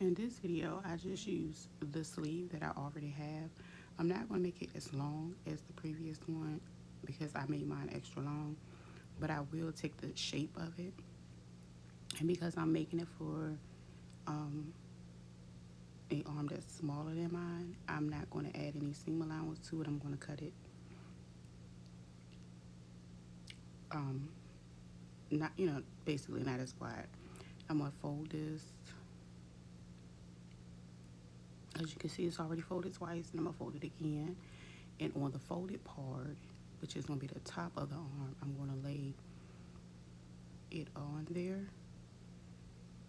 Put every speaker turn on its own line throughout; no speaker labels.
In this video, I just use the sleeve that I already have. I'm not going to make it as long as the previous one because I made mine extra long, but I will take the shape of it. And because I'm making it for a arm that's smaller than mine, I'm not going to add any seam allowance to it. I'm going to cut it not, basically not as wide. I'm going to fold this. As you can see, it's already folded twice, and I'm going to fold it again. And on the folded part, which is going to be the top of the arm, I'm going to lay it on there.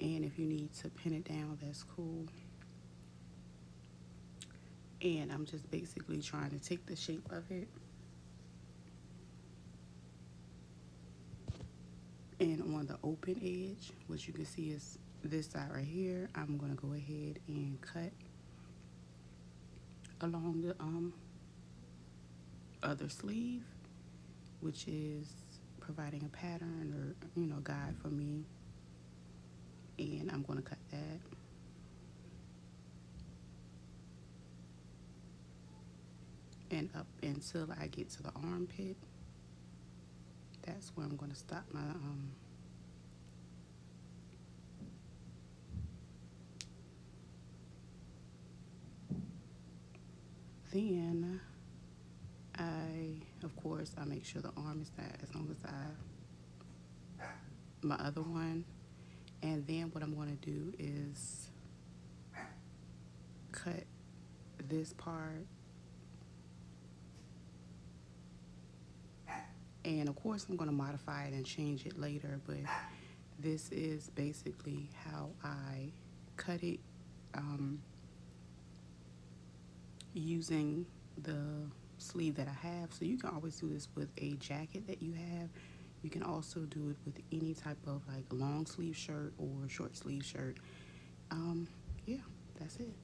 And if you need to pin it down, that's cool. And I'm just basically trying to take the shape of it. And on the open edge, which you can see is this side right here, I'm going to go ahead and cut along the other sleeve, which is providing a pattern or guide for me. And I'm going to cut that. And up until I get to the armpit. That's where I'm going to stop my then of course I make sure the arm is that as long as my other one. And then what I'm going to do is cut this part. And of course I'm going to modify it and change it later, but this is basically how I cut it using the sleeve that I have. So you can always do this with a jacket that you have. You can also do it with any type of like long sleeve shirt or short sleeve shirt. Yeah, that's it.